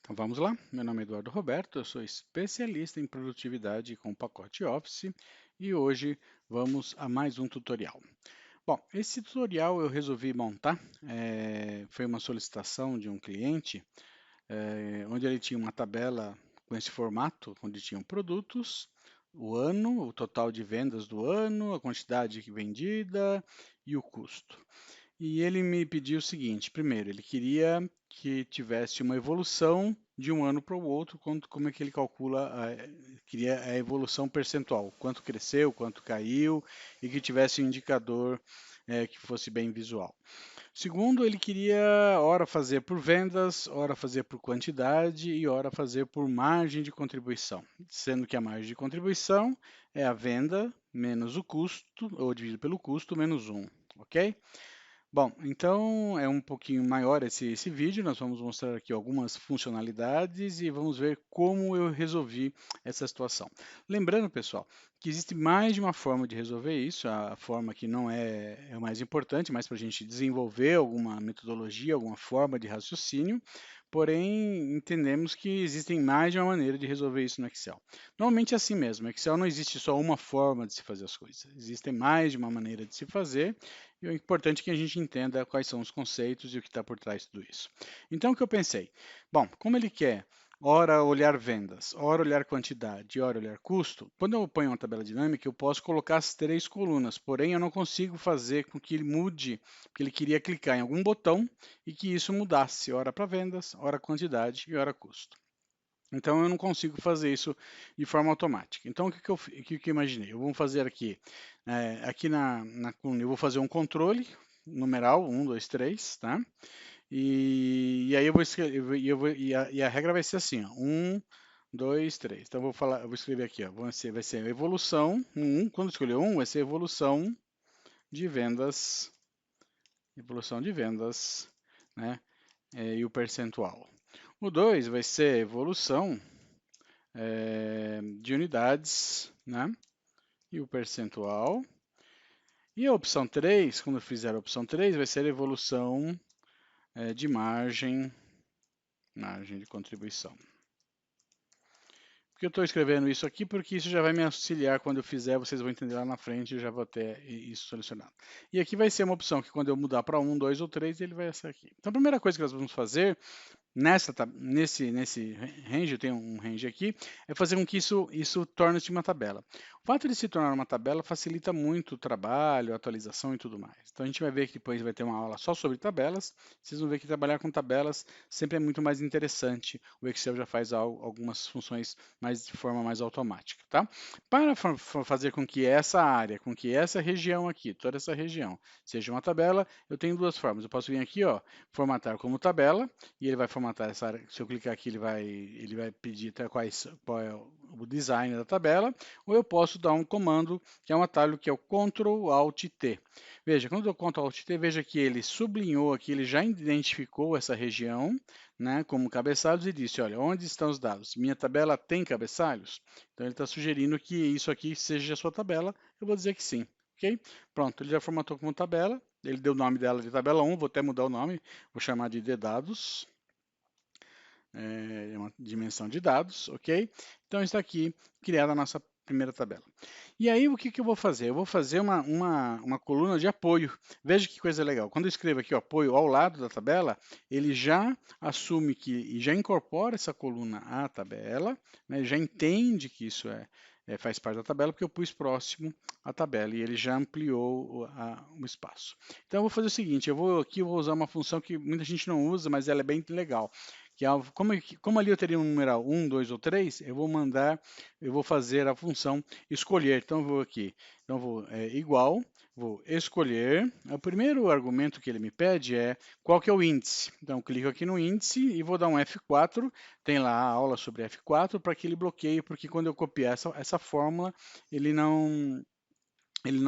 Então vamos lá, meu nome é Eduardo Roberto, eu sou especialista em produtividade com o pacote Office e hoje vamos a mais um tutorial. Bom, esse tutorial eu resolvi montar, foi uma solicitação de um cliente, onde ele tinha uma tabela com esse formato, onde tinham produtos, o ano, o total de vendas do ano, a quantidade vendida e o custo. E ele me pediu o seguinte: primeiro, ele queria que tivesse uma evolução de um ano para o outro, como é que ele calcula, queria a evolução percentual, quanto cresceu, quanto caiu, e que tivesse um indicador que fosse bem visual. Segundo, ele queria ora fazer por vendas, ora fazer por quantidade e ora fazer por margem de contribuição, sendo que a margem de contribuição é a venda menos o custo, ou dividido pelo custo, menos um, ok? Bom, então é um pouquinho maior esse vídeo. Nós vamos mostrar aqui algumas funcionalidades e vamos ver como eu resolvi essa situação. Lembrando, pessoal, que existe mais de uma forma de resolver isso. A forma que não é a mais importante, mas para a gente desenvolver alguma metodologia, alguma forma de raciocínio. Porém, entendemos que existem mais de uma maneira de resolver isso no Excel. Normalmente é assim mesmo. No Excel não existe só uma forma de se fazer as coisas. Existem mais de uma maneira de se fazer. E o importante é que a gente entenda quais são os conceitos e o que está por trás de tudo isso. Então, o que eu pensei? Bom, como ele quer ora olhar vendas, ora olhar quantidade, ora olhar custo, quando eu ponho uma tabela dinâmica, eu posso colocar as três colunas, porém eu não consigo fazer com que ele mude, porque ele queria clicar em algum botão e que isso mudasse, ora para vendas, ora quantidade e ora custo. Então eu não consigo fazer isso de forma automática. Então o que eu imaginei? Eu vou fazer aqui, aqui na coluna, eu vou fazer um controle numeral, 1, 2, 3, tá? E aí eu vou escrever, e a regra vai ser assim, ó, 1, 2, 3. Então eu vou escrever aqui, ó, vai ser evolução, 1, quando escolher 1, vai ser de vendas, evolução de vendas, né? E o percentual. O 2 vai ser evolução de unidades, né? E o percentual. E a opção 3, quando eu fizer a opção 3, vai ser a evolução de margem de contribuição. Porque eu estou escrevendo isso aqui porque isso já vai me auxiliar quando eu fizer, vocês vão entender lá na frente, eu já vou ter isso solucionado. E aqui vai ser uma opção que quando eu mudar para 1, 2 ou 3, ele vai ser aqui. Então a primeira coisa que nós vamos fazer nesse range, eu tenho um range aqui, é fazer com que isso torne-se uma tabela. O fato de se tornar uma tabela facilita muito o trabalho, a atualização e tudo mais. Então a gente vai ver que depois vai ter uma aula só sobre tabelas. Vocês vão ver que trabalhar com tabelas sempre é muito mais interessante. O Excel já faz algumas funções de forma mais automática, tá? Para fazer com que essa área, com que essa região aqui, toda essa região, seja uma tabela, eu tenho duas formas. Eu posso vir aqui, ó, formatar como tabela, e ele vai formatar essa área. Se eu clicar aqui, ele vai pedir qual é o design da tabela, ou eu posso dar um comando, que é um atalho, que é o Ctrl Alt T. Veja, quando eu dou Ctrl Alt T, veja que ele sublinhou aqui, ele já identificou essa região, né, como cabeçalhos e disse, olha, onde estão os dados? Minha tabela tem cabeçalhos? Então ele está sugerindo que isso aqui seja a sua tabela, eu vou dizer que sim. Ok? Pronto, ele já formatou como tabela, ele deu o nome dela de tabela 1, vou até mudar o nome, vou chamar de dados, uma dimensão de dados, ok? Então está aqui criada a nossa primeira tabela. E aí o que eu vou fazer? Eu vou fazer uma coluna de apoio. Veja que coisa legal. Quando eu escrevo aqui o apoio ao lado da tabela, ele já assume que e já incorpora essa coluna à tabela, né? Já entende que isso faz parte da tabela, porque eu pus próximo à tabela e ele já ampliou o espaço. Então eu vou fazer o seguinte, eu vou usar uma função que muita gente não usa, mas ela é bem legal. Que é, como ali eu teria um numeral 1, 2 ou 3, eu vou fazer a função escolher. Então eu vou aqui, então vou igual, vou escolher. O primeiro argumento que ele me pede é qual que é o índice. Então eu clico aqui no índice e vou dar um F4. Tem lá a aula sobre F4 para que ele bloqueie, porque quando eu copiar essa fórmula, ele não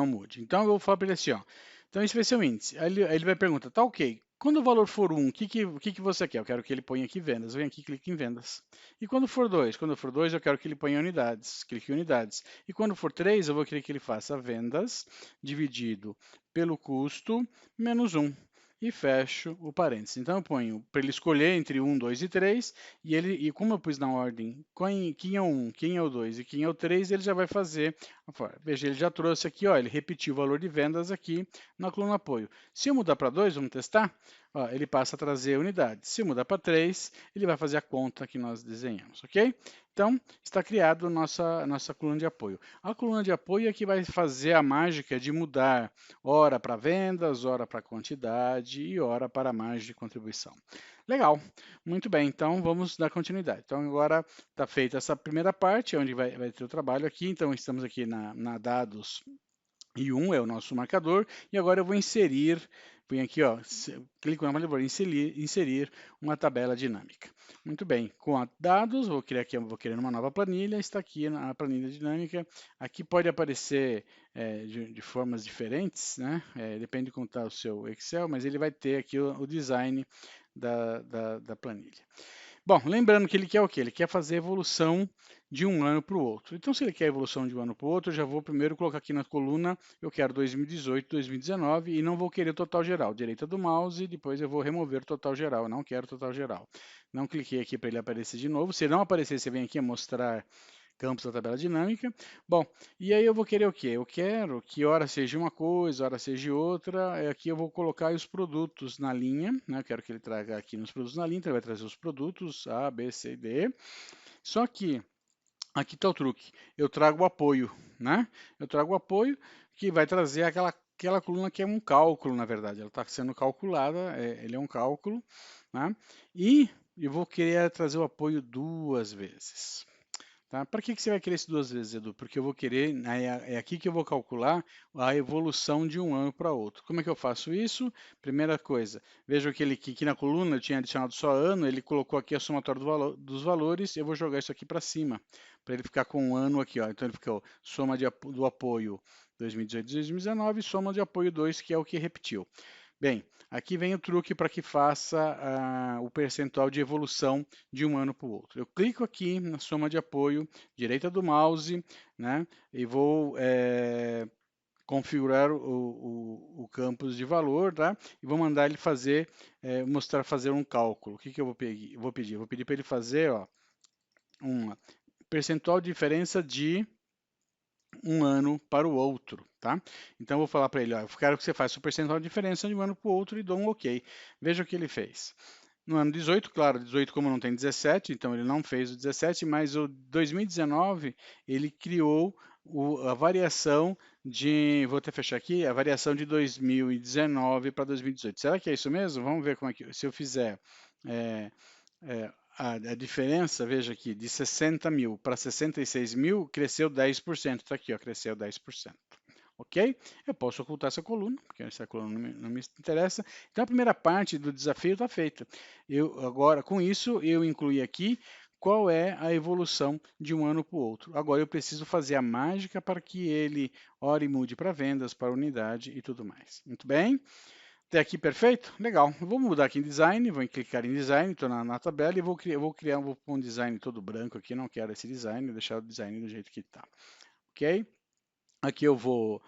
mude. Então eu vou falar para ele assim, ó. Então esse vai ser o índice. Aí ele vai perguntar, tá ok. Quando o valor for 1, o que você quer? Eu quero que ele ponha aqui vendas. Vem aqui, clique em vendas. E quando for 2? Quando for 2, eu quero que ele ponha unidades. Clique em unidades. E quando for 3, eu vou querer que ele faça vendas dividido pelo custo menos 1. e fecho o parênteses. Então eu ponho para ele escolher entre 1, 2 e 3, e como eu pus na ordem quem é o 1, quem é o 2 e quem é o 3, ele já vai fazer. Veja, ele já trouxe aqui, ó, ele repetiu o valor de vendas aqui na coluna apoio. Se eu mudar para 2, vamos testar? Ó, ele passa a trazer unidades. Se eu mudar para 3, ele vai fazer a conta que nós desenhamos, ok? Então, está criado nossa coluna de apoio. A coluna de apoio é que vai fazer a mágica de mudar hora para vendas, hora para quantidade e hora para margem de contribuição. Legal, muito bem, então vamos dar continuidade. Então agora está feita essa primeira parte, onde vai ter o trabalho aqui, então estamos aqui na dados e 1 é o nosso marcador, e agora eu vou inserir, venho aqui, ó, clico na palavra inserir uma tabela dinâmica. Muito bem, com dados, vou criar aqui, vou criar uma nova planilha, está aqui na planilha dinâmica. Aqui pode aparecer de formas diferentes, né? Depende de como está o seu Excel, mas ele vai ter aqui o design da planilha. Bom, lembrando que ele quer o quê? Ele quer fazer evolução de um ano para o outro. Então, se ele quer evolução de um ano para o outro, eu já vou primeiro colocar aqui na coluna, eu quero 2018, 2019 e não vou querer o total geral. Direita do mouse, depois eu vou remover o total geral. Eu não quero total geral. Não cliquei aqui para ele aparecer de novo. Se ele não aparecer, você vem aqui a mostrar campos da tabela dinâmica. Bom, e aí eu vou querer o quê? Eu quero que hora seja uma coisa, hora seja outra. Aqui eu vou colocar os produtos na linha, né? Eu quero que ele traga aqui nos produtos na linha, então ele vai trazer os produtos A, B, C e D. Só que aqui está o truque. Eu trago o apoio, né? Eu trago o apoio que vai trazer aquela coluna que é um cálculo, na verdade. Ela está sendo calculada, ele é um cálculo, né? E eu vou querer trazer o apoio 2 vezes. Tá? Para que você vai querer isso 2 vezes, Edu? Porque eu vou querer, é aqui que eu vou calcular a evolução de um ano para outro. Como é que eu faço isso? Primeira coisa, veja que aqui na coluna eu tinha adicionado só ano, ele colocou aqui a somatória dos valores, eu vou jogar isso aqui para cima, para ele ficar com um ano aqui. Ó. Então ele ficou soma do apoio 2018 e 2019, soma de apoio 2, que é o que repetiu. Bem, aqui vem o truque para que faça o percentual de evolução de um ano para o outro. Eu clico aqui na soma de apoio, direita do mouse, né, e vou configurar o campus de valor, tá? E vou mandar ele fazer, fazer um cálculo. O que eu vou pedir? Vou pedir para ele fazer, ó, uma percentual de diferença de um ano para o outro, tá? Então eu vou falar para ele, ó, eu quero que você faça o percentual de diferença de um ano para o outro e dou um OK. Veja o que ele fez. No ano 18, claro, 18 como não tem 17, então ele não fez o 17, mas o 2019 ele criou a variação vou até fechar aqui, a variação de 2019 para 2018. Será que é isso mesmo? Vamos ver como é que, se eu fizer é, a diferença, veja aqui, de 60 mil para 66 mil, cresceu 10%. Está aqui, ó, cresceu 10%. Ok? Eu posso ocultar essa coluna, porque essa coluna não me interessa. Então, a primeira parte do desafio está feita. Agora, com isso, eu incluí aqui qual é a evolução de um ano para o outro. Agora, eu preciso fazer a mágica para que ele, ore, mude para vendas, para unidade e tudo mais. Muito bem? Até aqui perfeito? Legal. Vou mudar aqui em design, vou clicar em design, estou na tabela e vou pôr um design todo branco aqui, não quero esse design, vou deixar o design do jeito que está. Ok? Aqui eu vou,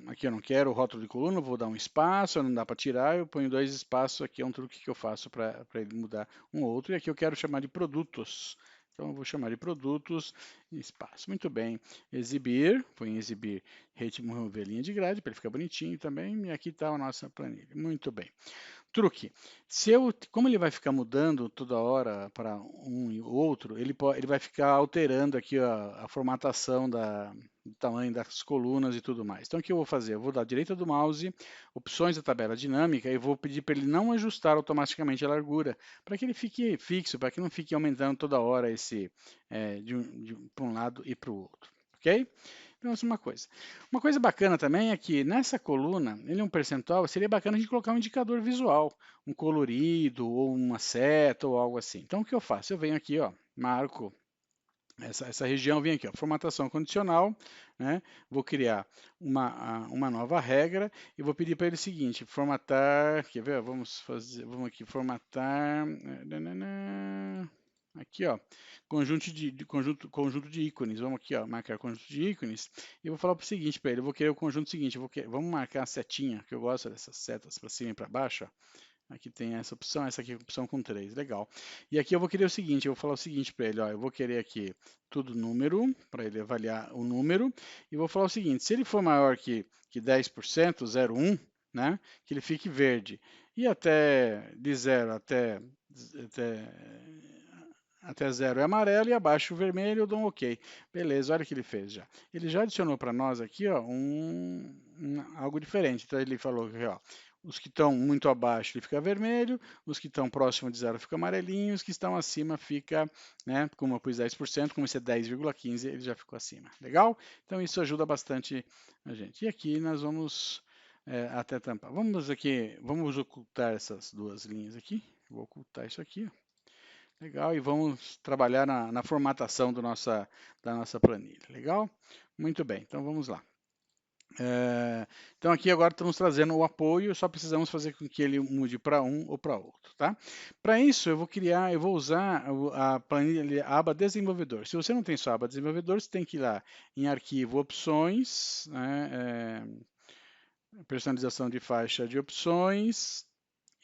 aqui eu não quero o rótulo de coluna, vou dar um espaço, não dá para tirar, eu ponho 2 espaços, aqui é um truque que eu faço para ele mudar um ou outro, e aqui eu quero chamar de produtos. Então eu vou chamar de produtos, espaço. Muito bem. Exibir, vou em exibir, remover linha de grade, para ele ficar bonitinho também, e aqui está a nossa planilha. Muito bem. Truque. Como ele vai ficar mudando toda hora para um e outro, ele vai ficar alterando aqui a formatação do tamanho das colunas e tudo mais. Então, o que eu vou fazer? Eu vou dar à direita do mouse, opções da tabela dinâmica, e vou pedir para ele não ajustar automaticamente a largura, para que ele fique fixo, para que não fique aumentando toda hora para um lado e para o outro. Ok? Então, essa é uma coisa. Uma coisa bacana também é que nessa coluna, ele é um percentual, seria bacana a gente colocar um indicador visual, um colorido, ou uma seta, ou algo assim. Então, o que eu faço? Eu venho aqui, ó, marco essa região, vem aqui, ó, formatação condicional, né? Vou criar uma nova regra e vou pedir para ele o seguinte, formatar, quer ver? Vamos aqui, formatar, Aqui, ó, conjunto de ícones. Vamos aqui, ó, marcar conjunto de ícones. E vou falar o seguinte para ele. Eu vou querer o conjunto seguinte. Vamos marcar a setinha, que eu gosto dessas setas para cima e para baixo. Ó. Aqui tem essa opção, essa aqui é a opção com 3. Legal. E aqui eu vou querer o seguinte. Eu vou falar o seguinte para ele. Ó, eu vou querer aqui tudo número, para ele avaliar o número. E vou falar o seguinte. Se ele for maior que 10%, 0,1, né, que ele fique verde. E de 0 até 0 é amarelo e abaixo o vermelho, eu dou um OK. Beleza, olha o que ele fez já. Ele já adicionou para nós aqui, ó, algo diferente. Então ele falou que, ó, os que estão muito abaixo ele fica vermelho, os que estão próximo de 0 fica amarelinho, os que estão acima fica, né, como eu pus 10%, como esse é 10,15, ele já ficou acima. Legal? Então isso ajuda bastante a gente. E aqui nós vamos até tampar. Vamos ocultar essas duas linhas aqui. Vou ocultar isso aqui, ó. Legal, e vamos trabalhar na formatação da nossa planilha. Legal? Muito bem, então vamos lá. Então aqui agora estamos trazendo o apoio, só precisamos fazer com que ele mude para um ou para outro, tá? Para isso eu vou usar a planilha, a aba desenvolvedor. Se você não tem sua aba desenvolvedor, você tem que ir lá em arquivo, opções, né, personalização de faixa de opções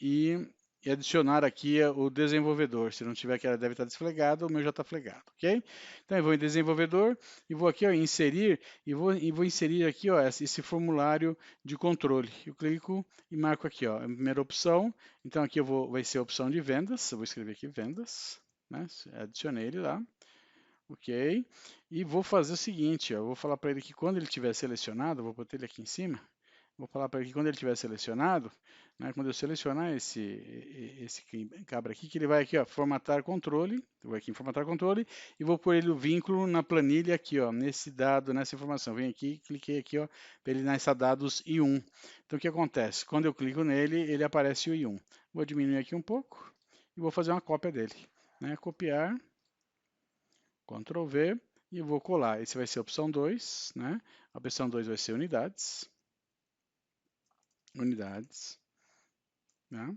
e adicionar aqui o desenvolvedor. Se não tiver, que ela deve estar desflegada, o meu já está flegado, ok? Então eu vou em desenvolvedor e vou aqui, ó, inserir e vou inserir aqui, ó, esse formulário de controle. Eu clico e marco aqui, ó, a primeira opção. Então aqui vai ser a opção de vendas. Eu vou escrever aqui vendas, né? Adicionei ele lá. Ok? E vou fazer o seguinte, ó, eu vou falar para ele que quando ele tiver selecionado, vou botar ele aqui em cima. Vou falar para ele que quando ele tiver selecionado, né, quando eu selecionar esse cabra aqui, que ele vai aqui, ó, formatar controle, eu vou aqui em formatar controle e vou pôr ele o vínculo na planilha aqui, ó, nesse dado, nessa informação. Vem aqui, cliquei aqui, ó, para ele nessa dados I1. Então o que acontece? Quando eu clico nele, ele aparece o I1. Vou diminuir aqui um pouco e vou fazer uma cópia dele, né? Copiar, Ctrl V e vou colar. Esse vai ser a opção 2, né? A opção 2 vai ser unidades. Né?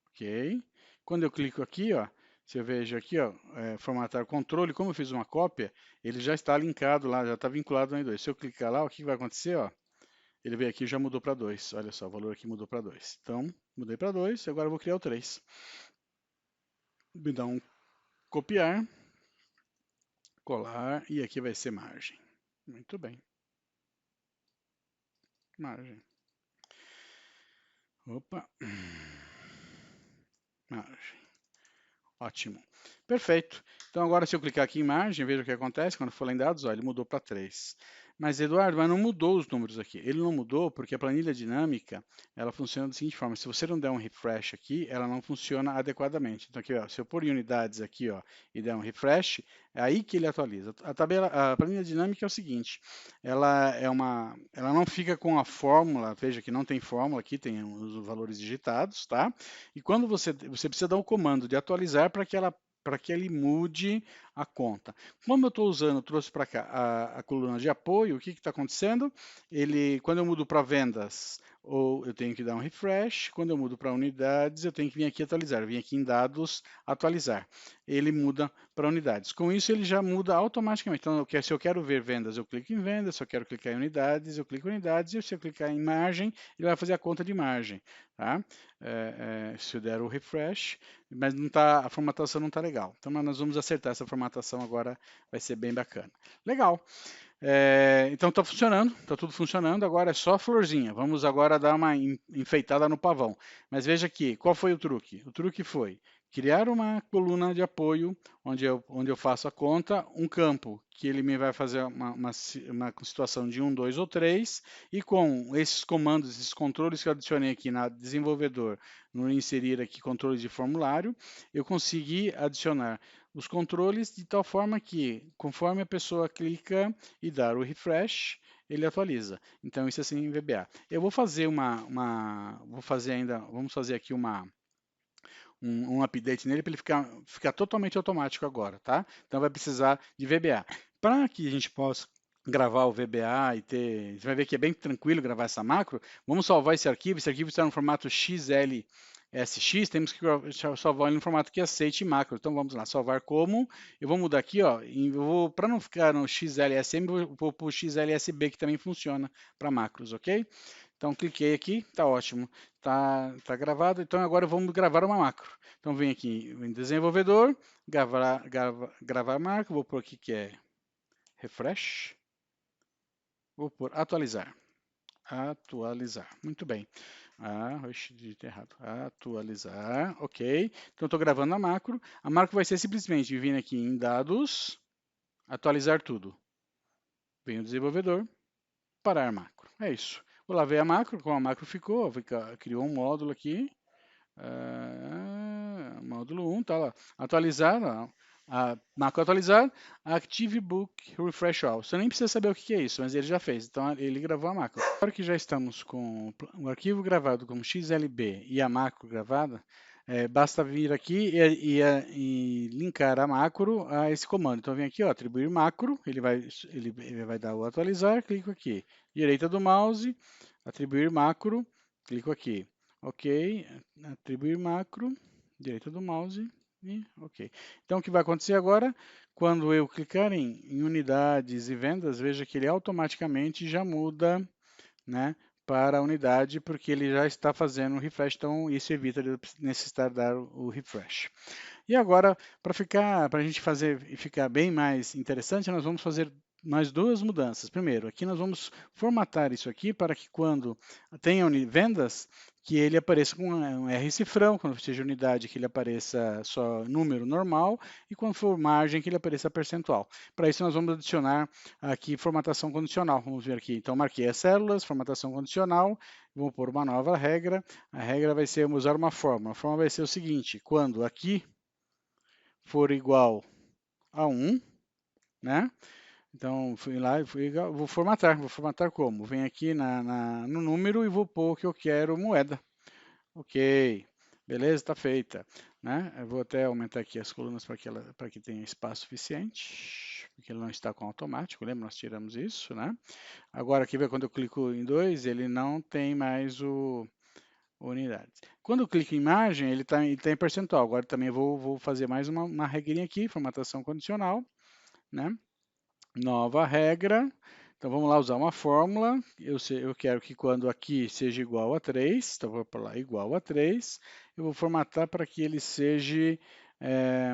Ok. Quando eu clico aqui, ó, se eu vejo aqui, ó, formatar controle, como eu fiz uma cópia, ele já está linkado lá, já está vinculado no I2. Se eu clicar lá, o que vai acontecer, ó? Ele veio aqui e já mudou para 2. Olha só, o valor aqui mudou para 2. Então, mudei para 2, agora eu vou criar o 3. Me dá um copiar, colar, e aqui vai ser margem. Muito bem. Margem. Opa. Margem. Ótimo. Perfeito. Então agora se eu clicar aqui em margem, veja o que acontece quando for lá em dados, ó, ele mudou para 3. Mas Eduardo, não mudou os números aqui. Ele não mudou porque a planilha dinâmica, ela funciona da seguinte forma, se você não der um refresh aqui, ela não funciona adequadamente. Então aqui, ó, se eu pôr em unidades aqui, ó, e der um refresh, é aí que ele atualiza. A planilha dinâmica é o seguinte, ela não fica com a fórmula, veja que não tem fórmula aqui, tem os valores digitados, tá? E quando você precisa dar o comando de atualizar para que ele mude a conta. Como eu estou usando, trouxe para cá a coluna de apoio, o que está acontecendo? Quando eu mudo para vendas, ou eu tenho que dar um refresh, quando eu mudo para unidades, eu tenho que vir aqui atualizar, vim aqui em dados, atualizar. Ele muda para unidades. Com isso, ele já muda automaticamente. Então, se eu quero ver vendas, eu clico em vendas, se eu quero clicar em unidades, eu clico em unidades, e se eu clicar em margem, ele vai fazer a conta de margem. Tá? Se eu der o refresh, mas não tá, a formatação não está legal. Então nós vamos acertar essa formatação agora, vai ser bem bacana. Legal. Então está funcionando, está tudo funcionando, agora é só florzinha. Vamos agora dar uma enfeitada no pavão. Mas veja aqui, qual foi o truque? O truque foi criar uma coluna de apoio, onde eu faço a conta, um campo que ele me vai fazer uma situação de 1, 2 ou 3, e com esses comandos, esses controles que eu adicionei aqui na desenvolvedor, no inserir aqui controles de formulário, eu consegui adicionar os controles de tal forma que, conforme a pessoa clica e dar o refresh, ele atualiza. Então isso é assim em VBA. Eu vou fazer vamos fazer aqui um update nele para ele ficar totalmente automático agora, tá? Então vai precisar de VBA. Para que a gente possa gravar o VBA e você vai ver que é bem tranquilo gravar essa macro, vamos salvar esse arquivo está no formato XLSX, SX, temos que salvar ele no formato que aceite macro. Então vamos lá, salvar como. Eu vou mudar aqui, ó, para não ficar no XLSM, vou para o XLSB, que também funciona para macros, ok? Então cliquei aqui, tá ótimo, tá gravado. Então agora vamos gravar uma macro. Então vem aqui em desenvolvedor, gravar macro, vou por aqui que é refresh, vou por atualizar. Atualizar. Muito bem. Oxe, digitei errado. Atualizar. Ok. Então, estou gravando a macro. A macro vai ser simplesmente vir aqui em dados, atualizar tudo. Vem o desenvolvedor, parar macro. É isso. Vou lá ver a macro, como a macro ficou. Criou um módulo aqui. Módulo 1, tá lá. Atualizar, a macro atualizar, Active Book Refresh All. Você nem precisa saber o que é isso, mas ele já fez. Então ele gravou a macro. Agora que já estamos com o arquivo gravado como XLB e a macro gravada, basta vir aqui e linkar a macro a esse comando. Então vem aqui, ó, atribuir macro, ele vai dar o atualizar, clico aqui. Direita do mouse, atribuir macro, clico aqui. Ok, atribuir macro, direita do mouse e ok. Então o que vai acontecer agora? Quando eu clicar em unidades e vendas, veja que ele automaticamente já muda, né, para a unidade, porque ele já está fazendo o refresh, então isso evita de necessitar dar o refresh. E agora, para a gente fazer e ficar bem mais interessante, nós vamos fazer mais duas mudanças. Primeiro, aqui nós vamos formatar isso aqui para que quando tenha vendas, que ele apareça com um R cifrão, quando seja unidade, que ele apareça só número normal, e quando for margem, que ele apareça percentual. Para isso, nós vamos adicionar aqui formatação condicional. Vamos ver aqui. Então, marquei as células, formatação condicional, vou pôr uma nova regra. A regra vai ser usar uma fórmula. A fórmula vai ser o seguinte: quando aqui for igual a 1, né? Então, fui lá e vou formatar. Vou formatar como? Venho aqui no número e vou pôr que eu quero moeda. Ok, beleza, está feita. Né? Eu vou até aumentar aqui as colunas para que tenha espaço suficiente, porque ele não está com automático, lembra? Nós tiramos isso, né? Agora, aqui, quando eu clico em 2, ele não tem mais o unidades. Quando eu clico em imagem, ele está em percentual. Agora também vou fazer mais uma regrinha aqui, formatação condicional, né? Nova regra. Então vamos lá usar uma fórmula. Eu quero que quando aqui seja igual a 3, então vou para lá igual a 3, eu vou formatar para que ele seja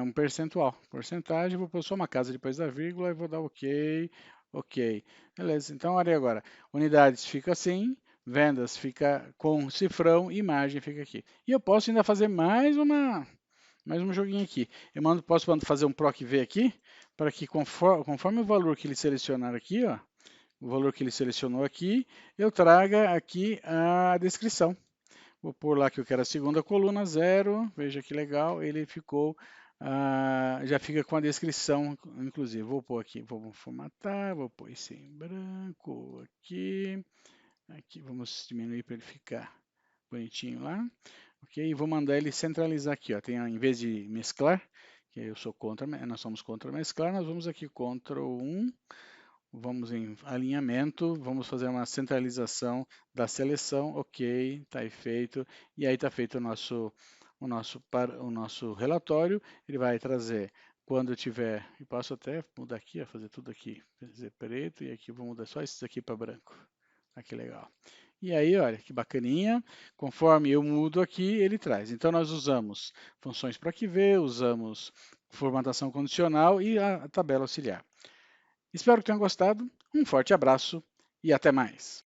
um percentual. Porcentagem, vou pôr só uma casa depois da vírgula e vou dar OK. OK. Beleza, então olha agora. Unidades fica assim, vendas fica com cifrão, imagem fica aqui. E eu posso ainda fazer mais um joguinho aqui. Posso fazer um proc v aqui, para que conforme o valor que ele selecionar aqui, ó, o valor que ele selecionou aqui, eu traga aqui a descrição. Vou pôr lá que eu quero a segunda coluna, 0, veja que legal, ele ficou, já fica com a descrição, inclusive. Vou pôr aqui, vou formatar, vou pôr isso em branco aqui, vamos diminuir para ele ficar bonitinho lá. Ok, e vou mandar ele centralizar aqui, ó. Em vez de mesclar, que nós somos contra mesclar, nós vamos aqui Ctrl 1, vamos em alinhamento, vamos fazer uma centralização da seleção, ok, está aí feito, e aí está feito o nosso relatório, ele vai trazer quando eu tiver, e posso até mudar aqui, ó, fazer tudo aqui, fazer preto, e aqui vou mudar só isso aqui para branco. Ah, que legal. E aí, olha, que bacaninha. Conforme eu mudo aqui, ele traz. Então, nós usamos funções para QV, usamos formatação condicional e a tabela auxiliar. Espero que tenham gostado. Um forte abraço e até mais.